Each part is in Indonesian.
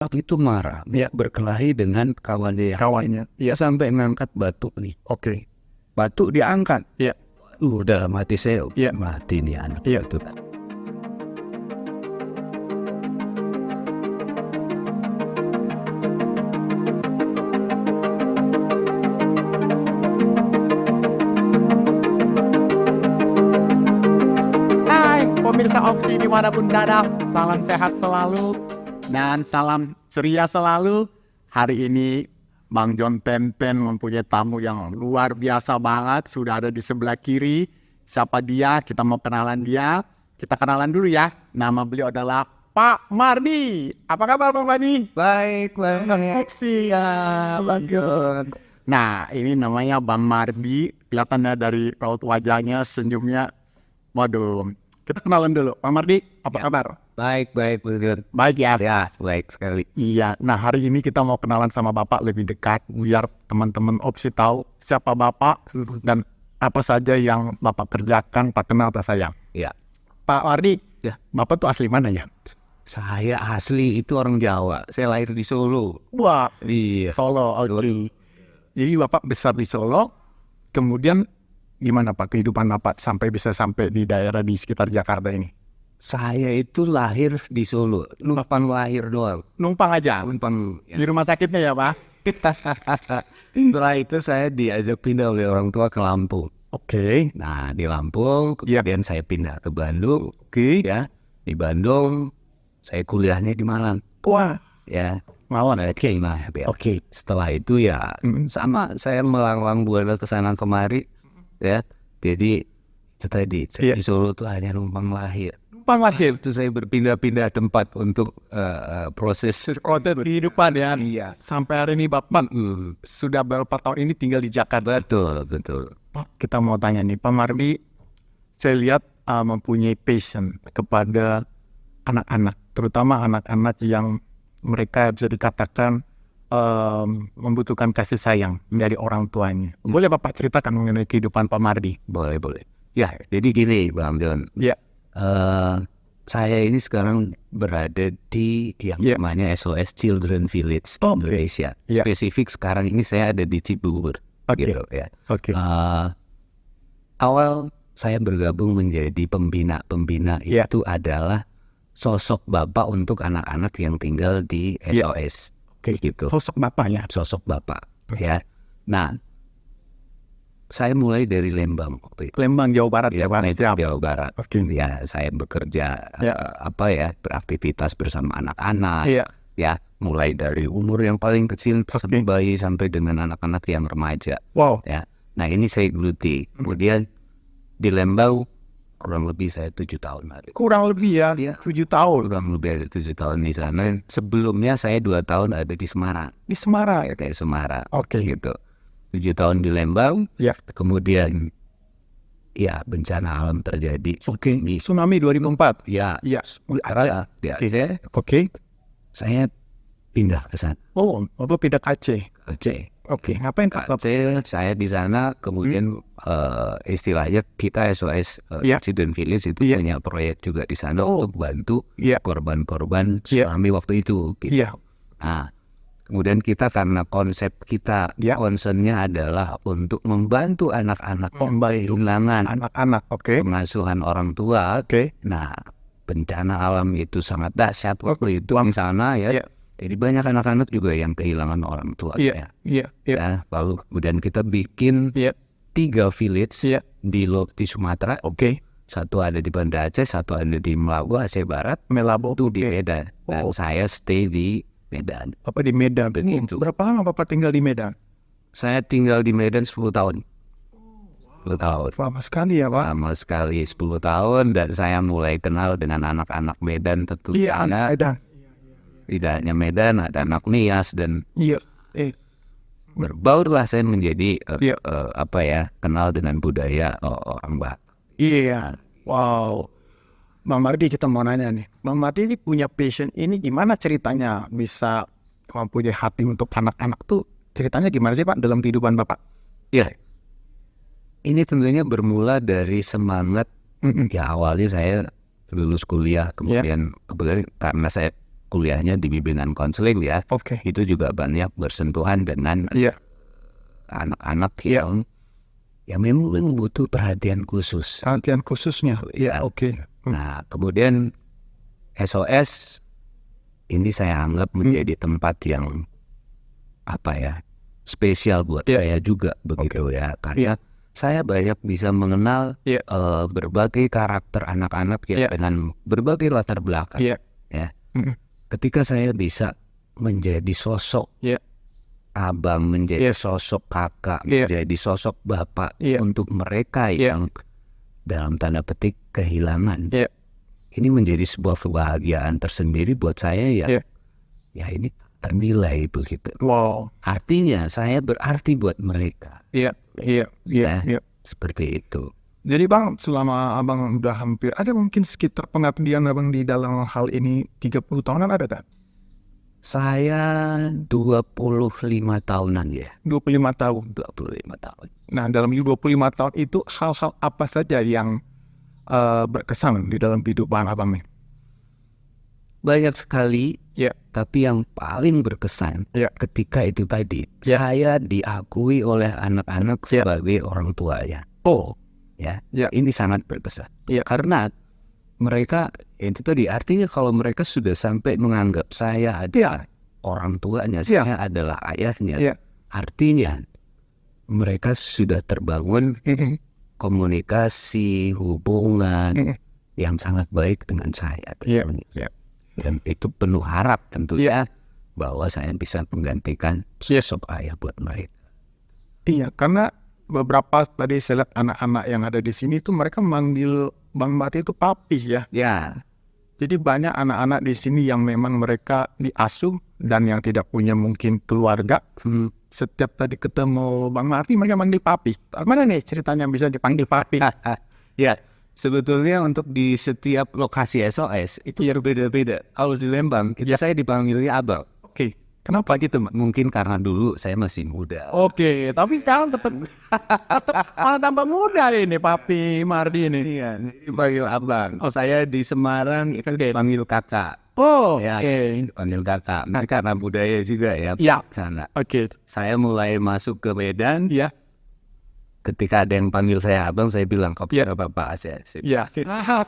waktu itu marah, berkelahi dengan kawannya. Kawannya. Dia sampai ngangkat batu nih. Oke. Batu diangkat. Iya. Dalam hati saya, Iya. mati nih anak. Iya. Itu kan. Hai pemirsa Opsi dimanapun berada, salam sehat selalu dan salam ceria selalu. Hari ini Bang John Tenten mempunyai tamu yang luar biasa banget, sudah ada di sebelah kiri. Siapa dia? Kita mau kenalan dia. Kita kenalan dulu ya. Nama beliau adalah Pak Mardi. Apa kabar Pak Mardi? Baik, Opsi ya Bang John. Nah ini namanya Bang Mardi, kelihatannya dari raut wajahnya, senyumnya. Waduh, kita kenalan dulu. Pak Mardi, apa kabar? baik, betul. Baik ya. Ya, baik sekali. Iya, nah hari ini kita mau kenalan sama Bapak lebih dekat, biar teman-teman Opsi tahu siapa Bapak dan apa saja yang Bapak kerjakan, Pak kenal tak sayang. Ya, Pak Mardi, Ya. Bapak tuh asli mana ya? saya asli itu orang Jawa. Saya lahir di Solo. Wah, Iya. Solo, oke. Jadi Bapak besar di Solo, kemudian gimana Pak kehidupan Bapak sampai bisa sampai di daerah di sekitar Jakarta ini? Saya itu lahir di Solo. Numpang lahir doang. Numpang aja, Numpang. di rumah sakitnya ya Pak? Setelah itu saya diajak pindah oleh orang tua ke Lampung. Oke. Nah, di Lampung, kemudian saya pindah ke Bandung. Oke. Ya, di Bandung saya kuliahnya di Malang. Wah, Ya, Malang. oke. Nah, Oke. setelah itu ya sama saya melanglang buana ke sana kemari. Ya, jadi itu tadi saya di Solo tuh hanya numpang lahir. Numpang lahir. Itu saya berpindah-pindah tempat untuk proses Proses kehidupan ya. Iya. Sampai hari ini Bapak sudah berapa tahun ini tinggal di Jakarta? Betul. Pak, kita mau tanya nih, Pak Mardi, saya lihat mempunyai passion kepada anak-anak, terutama anak-anak yang mereka bisa dikatakan membutuhkan kasih sayang dari orang tuanya. Boleh Bapak ceritakan mengenai kehidupan Pak Mardi? Boleh. Ya, jadi gini, Bang John. Ya. Saya ini sekarang berada di yang namanya SOS Children Village Indonesia. Ya. Spesifik sekarang ini saya ada di Cibubur. Oke. Gitu, ya. Oke. Awal saya bergabung menjadi pembina itu adalah sosok bapak untuk anak-anak yang tinggal di SOS. Oke. Gitu. Sosok Bapaknya. Sosok bapak. Ya. Nah, saya mulai dari Lembang waktu itu. Lembang, Jawa Barat ya Pak? Jawa Barat. Oke. Ya, saya bekerja beraktivitas bersama anak-anak. Iya. Ya, mulai dari umur yang paling kecil sampai bayi sampai dengan anak-anak yang remaja. Wow. Ya. Nah, ini saya geluti. Kemudian di Lembang kurang lebih saya 7 tahun hari. Kurang lebih ya, 7 tahun. Kurang lebih ada 7 tahun di sana. Sebelumnya saya 2 tahun ada di Semarang. Di Semarang. Kayak Semarang. Oke. Gitu. 7 tahun di Lembang. Ya. Kemudian ya bencana alam terjadi. Oke. Tsunami 2004. Ya. Iya. Akhirnya Oke. saya pindah ke sana. Oh, Bapak pindah ke Aceh. Aceh. Oke. Ngapain Pak? Aceh, saya di sana kemudian istilahnya kita SOS Children Village itu punya proyek juga di sana untuk bantu korban-korban tsunami waktu itu. Gitu. Iya. Nah, kemudian kita karena konsep kita concernnya adalah untuk membantu anak-anak kehilangan Anak-anak. Oke. pengasuhan orang tua. Oke. Nah, bencana alam itu sangat dahsyat waktu itu di sana ya. Iya. Jadi banyak anak-anak juga yang kehilangan orang tua. Iya. Ya, lalu kemudian kita bikin 3 village di Sumatera. Oke. Satu ada di Banda Aceh, satu ada di Melabu, Aceh Barat. Melabu Itu di Medan. Dan saya stay di Medan. Bapak di Medan. Begitu. Berapa lama Bapak tinggal di Medan? Saya tinggal di Medan 10 tahun. 10 tahun. Lama sekali ya Pak? Lama sekali 10 tahun dan saya mulai kenal dengan anak-anak Medan tentu. Iya, anak Medan. Tidak hanya Medan, ada anak Nias dan berbaurlah saya menjadi kenal dengan budaya orang Batak. Iya. Wow. Bang Mardi, kita mau nanya nih. Bang Mardi ini punya passion ini gimana ceritanya bisa mempunyai hati untuk anak-anak tuh? Ceritanya gimana sih Pak dalam kehidupan Bapak? Iya. Ini tentunya bermula dari semangat. Ya awalnya saya lulus kuliah, kemudian kemudian karena saya kuliahnya di bimbingan konseling ya. Itu juga banyak bersentuhan dengan anak-anak yang memang butuh perhatian khusus. Perhatian khususnya. Nah, kemudian SOS ini saya anggap menjadi tempat yang spesial buat saya juga begitu ya, karena saya banyak bisa mengenal berbagai karakter anak-anak dengan berbagai latar belakang. Ketika saya bisa menjadi sosok abang, menjadi sosok kakak, menjadi sosok bapak untuk mereka yang dalam tanda petik kehilangan, ini menjadi sebuah kebahagiaan tersendiri buat saya ya ini ternilai begitu. Artinya saya berarti buat mereka. Seperti itu. Jadi Bang, selama Abang udah hampir, ada mungkin sekitar pengabdian Abang di dalam hal ini 30 tahunan ada tak? Saya 25 tahunan ya. 25 tahun. Nah, dalam 25 tahun itu hal-hal apa saja yang berkesan di dalam kehidupan Abang nih? Banyak sekali, tapi yang paling berkesan ketika itu tadi, saya diakui oleh anak-anak sebagai orang tuanya. Ini sangat berkesan. Karena mereka, itu tadi artinya kalau mereka sudah sampai menganggap saya adalah orang tuanya, saya adalah ayahnya, artinya mereka sudah terbangun komunikasi, hubungan yang sangat baik dengan saya. Dan itu penuh harap tentunya bahwa saya bisa menggantikan sosok ayah buat mereka. Karena beberapa tadi saya lihat anak-anak yang ada di sini tuh mereka memanggil Bang Marty itu papi ya. Jadi banyak anak-anak di sini yang memang mereka diasuh dan yang tidak punya mungkin keluarga. Setiap tadi ketemu Bang Marty mereka manggil papi. Mana nih ceritanya bisa dipanggil papi? Sebetulnya untuk di setiap lokasi SOS itu berbeda-beda. Kalau di Lembang, saya dipanggilnya abang. Kenapa gitu, Mbak? Mungkin karena dulu saya masih muda. Tapi sekarang tetap malah tambah muda ini Papi Marty ini. Dipanggil abang. Saya di Semarang dipanggil kakak. Dipanggil kakak. Nah, karena budaya juga sana. Saya mulai masuk ke Medan. Ketika ada yang panggil saya abang, saya bilang kok bapak aja.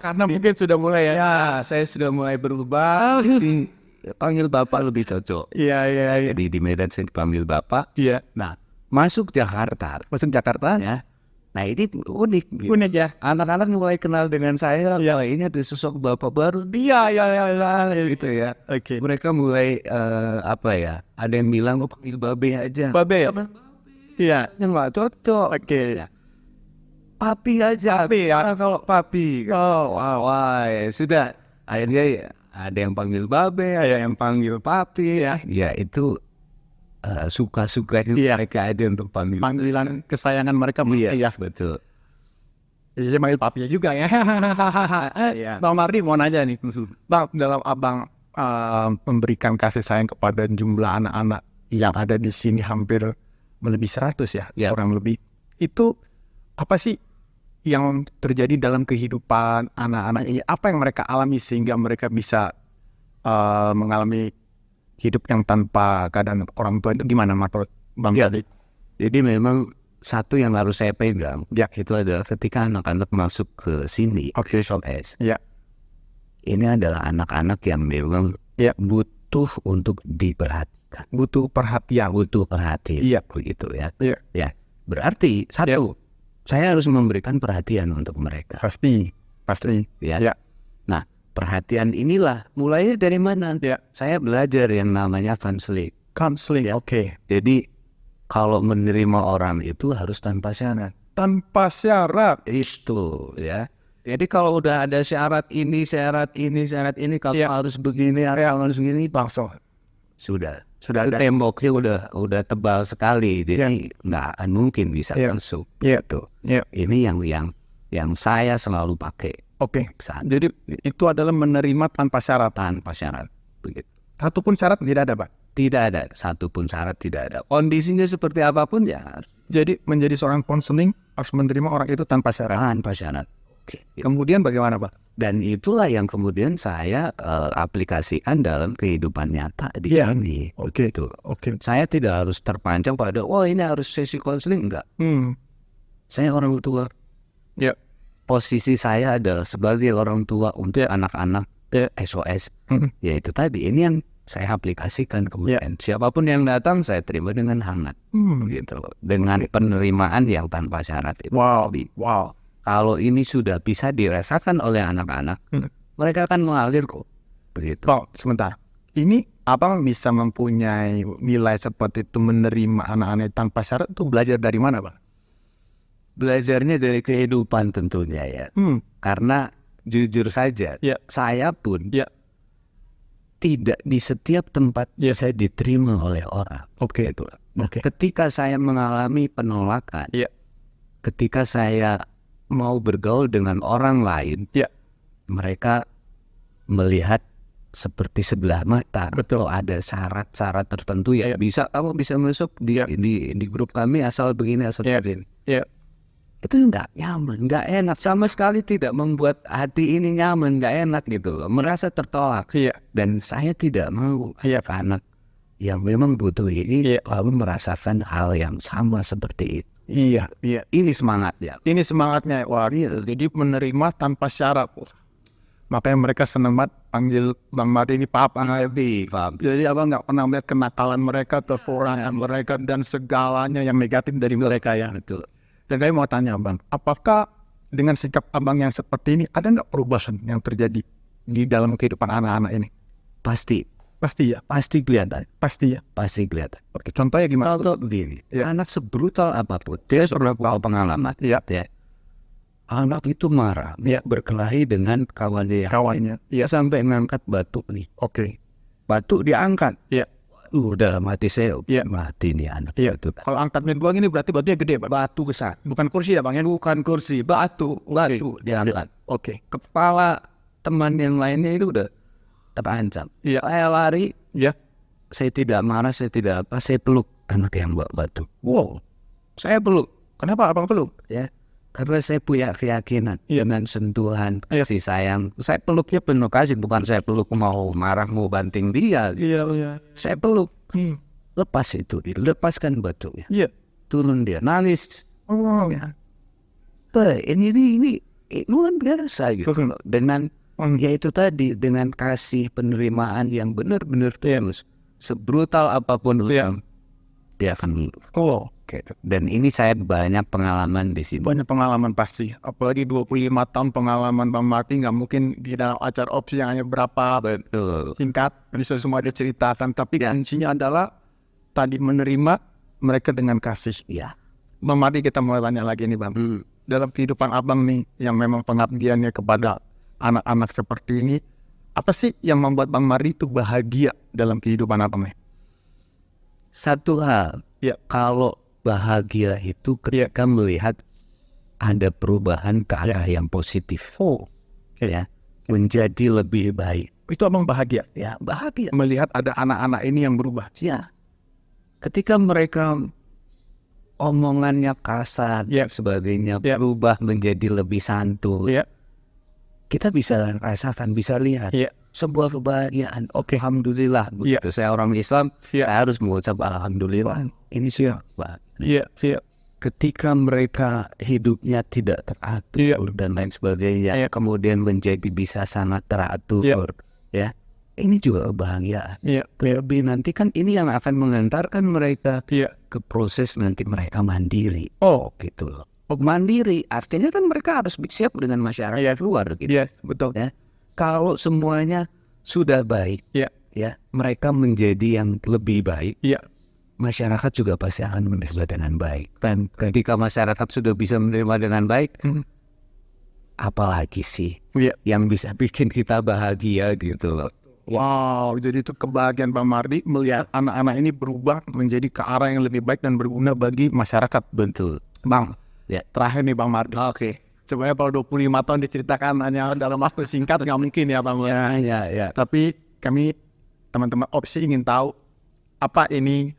Karena mungkin sudah mulai saya sudah mulai berubah. Panggil bapak lebih cocok. Jadi di Medan saya dipanggil bapak. Nah, masuk Jakarta. Nah, ini unik. Anak-anak mulai kenal dengan saya. Ini ada sosok bapak baru. Gitu ya. Mereka mulai ada yang bilang panggil babe aja. Yang nggak cocok. Papi aja. Kalau papi. Sudah. Akhirnya ada yang panggil babe, ada yang panggil papi. Itu suka-suka mereka aja untuk panggilan kesayangan mereka. Betul. Jadi saya panggil papinya juga ya. Bang Marty mau nanya nih, Bang, dalam Abang memberikan kasih sayang kepada jumlah anak-anak yang ada di sini hampir lebih 100 orang lebih. Itu apa sih yang terjadi dalam kehidupan anak-anak ini? Apa yang mereka alami sehingga mereka bisa mengalami hidup yang tanpa keadaan orang tua? Itu gimana menurut Bang Marty? Jadi memang satu yang harus saya pegang itu adalah ketika anak-anak masuk ke sini SOS. Ini adalah anak-anak yang memang butuh untuk diperhatikan. Butuh perhatian. Begitu ya. Berarti satu, saya harus memberikan perhatian untuk mereka. Pasti. Nah, perhatian inilah mulainya dari mana? Saya belajar yang namanya counseling. Jadi kalau menerima orang itu harus tanpa syarat. Itu ya. Jadi kalau udah ada syarat ini, kalau harus begini, harus begini, langsung sudah temboknya udah tebal sekali, jadi nggak akan mungkin bisa masuk. Ini yang saya selalu pakai. Jadi itu adalah menerima tanpa syarat. Begitu. Satupun syarat tidak ada, Pak? Tidak ada satupun syarat, tidak ada. Kondisinya seperti apapun ya. Jadi menjadi seorang konseling harus menerima orang itu tanpa syarat. Oke. Kemudian bagaimana, Pak? Dan itulah yang kemudian saya aplikasikan dalam kehidupan nyata di sini. Oke. Gitu. Oke. Saya tidak harus terpancang pada, ini harus sesi konseling, enggak. Saya orang tua. Ya. Posisi saya adalah sebagai orang tua untuk anak-anak SOS. Ya itu tadi, ini yang saya aplikasikan kemudian. Siapapun yang datang saya terima dengan hangat. Gitu. Dengan penerimaan yang tanpa syarat itu. Wow. Kalau ini sudah bisa dirasakan oleh anak-anak, mereka akan mengalir kok. Begitu. Pak, sebentar. Ini abang bisa mempunyai nilai seperti itu, menerima anak-anak tanpa syarat, itu belajar dari mana, Bang? Belajarnya dari kehidupan tentunya ya. Karena jujur saja, saya pun tidak di setiap tempat bisa diterima oleh orang. Oke. Gitu. Ketika saya mengalami penolakan, ketika saya mau bergaul dengan orang lain, mereka melihat seperti sebelah mata. Betul. Ada syarat-syarat tertentu ya bisa, kamu bisa masuk di grup kami asal begini asal begini. Itu nggak nyaman, nggak enak, sama sekali tidak membuat hati ini nyaman, nggak enak gitu loh, merasa tertolak. Dan saya tidak mau anak yang memang butuh ini lalu merasakan hal yang sama seperti itu. Ini semangatnya. Wah, jadi menerima tanpa syarat. Makanya mereka senang banget panggil Bang Mardi ini Pak. Jadi abang nggak pernah melihat kenakalan mereka, kekurangan mereka, dan segalanya yang negatif dari mereka ya. Betul. Dan saya mau tanya Bang, apakah dengan sikap abang yang seperti ini, ada nggak perubahan yang terjadi di dalam kehidupan anak-anak ini? Pasti ya? Pasti kelihatan. Pasti ya? Pasti kelihatan. Oke, contohnya gimana? Contoh begini, anak sebrutal apapun, dia pernah pengalaman. Anak itu marah, berkelahi dengan kawannya. Sampai ngangkat batu nih. Oke. Batu diangkat. Dalam hati saya, mati nih anak. Kalau angkatnya dua gini berarti batunya gede, Bang. Batu besar. Bukan kursi ya, Bang? Bukan kursi, batu diangkat. Oke. Kepala teman yang lainnya itu udah terancam. Saya lari. Saya tidak marah, saya tidak apa, saya peluk anak yang bawa batu. Wow. Saya peluk. Kenapa abang peluk? Karena saya punya keyakinan dengan sentuhan kasih sayang. Saya peluknya penuh kasih, bukan saya peluk mau marah, mau banting dia. Saya peluk. Lepas itu, lepaskan batunya. Turun dia, nangis. Ini luar biasa gitu. Dengan itu tadi, dengan kasih penerimaan yang benar-benar tulus. Sebrutal apapun dia akan luluh. Dan ini saya banyak pengalaman di sini. Banyak pengalaman pasti. Apalagi 25 tahun pengalaman Bang Mardi, nggak mungkin di dalam acara opsi yang hanya berapa singkat bisa semua diceritakan. Tapi kuncinya adalah tadi menerima mereka dengan kasih. Bang Mardi, kita mau tanya lagi nih Bang. Dalam kehidupan abang nih yang memang pengabdiannya kepada anak-anak seperti ini, apa sih yang membuat Bang Mardi itu bahagia dalam kehidupan abang nih? Satu hal, kalau bahagia itu ketika melihat ada perubahan ke arah yang positif, menjadi lebih baik. Itu abang bahagia? Bahagia melihat ada anak-anak ini yang berubah. Ketika mereka omongannya kasar, sebagainya berubah menjadi lebih santun, kita bisa rasakan, bisa lihat sebuah kebahagiaan. Alhamdulillah. Begitu saya orang Islam, saya harus mengucap alhamdulillah. Ini siapa? Ketika mereka hidupnya tidak teratur dan lain sebagainya, kemudian menjadi bisa sangat teratur, ini juga kebahagiaan. Lebih nanti kan ini yang akan mengantarkan mereka ke proses nanti mereka mandiri. Gitu loh. Mandiri artinya kan mereka harus siap dengan masyarakat luar. Gitu. Betul. Kalau semuanya sudah baik, mereka menjadi yang lebih baik. Masyarakat juga pasti akan menerima dengan baik. Dan ketika masyarakat sudah bisa menerima dengan baik, apalagi sih yang bisa bikin kita bahagia gitu loh. Wow, jadi itu kebahagiaan Bang Mardi melihat anak-anak ini berubah menjadi ke arah yang lebih baik dan berguna bagi masyarakat. Betul. Bang, terakhir nih Bang Mardi. Sebenarnya kalau 25 tahun diceritakan hanya dalam waktu singkat nggak mungkin ya Bang. Tapi kami teman-teman opsi ingin tahu apa ini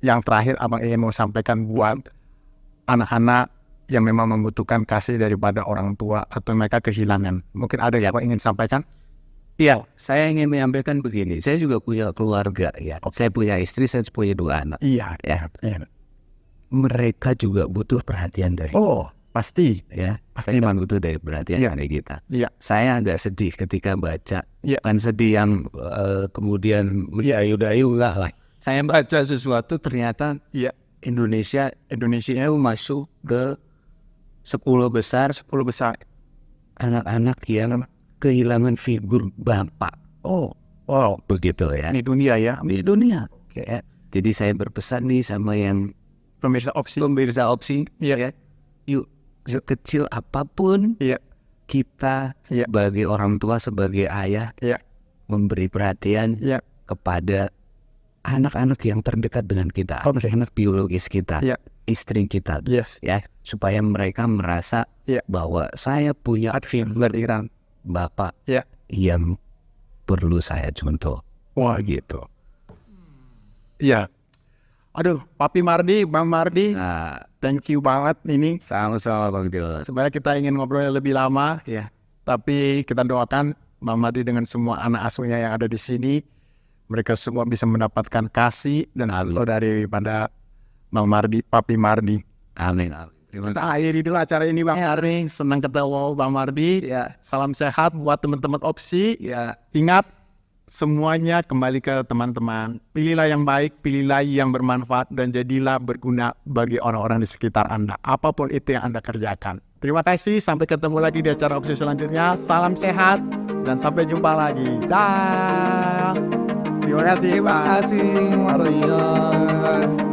yang terakhir abang ingin mau sampaikan buat anak-anak yang memang membutuhkan kasih daripada orang tua atau mereka kehilangan. Mungkin ada yang ingin sampaikan? Iya, saya ingin menyampaikan begini. Saya juga punya keluarga ya. Saya punya istri, saya punya 2 anak. Iya. Ya. Mereka juga butuh perhatian dari Pasti. ya. Pasti memang butuh dari perhatian dari kita. Iya. Saya agak sedih ketika baca. Iya. Sedih yang kemudian mendayu-dayu enggak lah. Saya baca sesuatu ternyata Indonesia itu masuk ke 10 besar anak-anak yang kehilangan figur bapak. Begitu ya. Ini dunia ya. Di dunia. Ya. Jadi saya berpesan nih sama yang Pemirsa opsi. ya. Yuk, sekecil apapun kita sebagai orang tua, sebagai ayah memberi perhatian kepada anak-anak yang terdekat dengan kita, anak biologis kita, istri kita, ya, supaya mereka merasa bahwa saya punya figur bapak yang perlu saya contoh. Wah, gitu. Iya. Aduh, Papi Mardi, Bang Mardi, thank you banget ini. Sama-sama Bang Dio. Sebenarnya kita ingin ngobrolnya lebih lama, tapi kita doakan Bang Mardi dengan semua anak asuhnya yang ada di sini, mereka semua bisa mendapatkan kasih dan doa daripada Bang Mardi, Papi Mardi. Amin. Kita akhiri dulu acara ini Bang Mardi. Senang ketemu Bang Mardi. Salam sehat buat teman-teman opsi. Ingat, semuanya kembali ke teman-teman. Pilihlah yang baik, pilihlah yang bermanfaat, dan jadilah berguna bagi orang-orang di sekitar Anda. Apapun itu yang Anda kerjakan. Terima kasih, sampai ketemu lagi di acara opsi selanjutnya. Salam sehat, dan sampai jumpa lagi. Dah. Terima kasih, Pak. Terima kasih.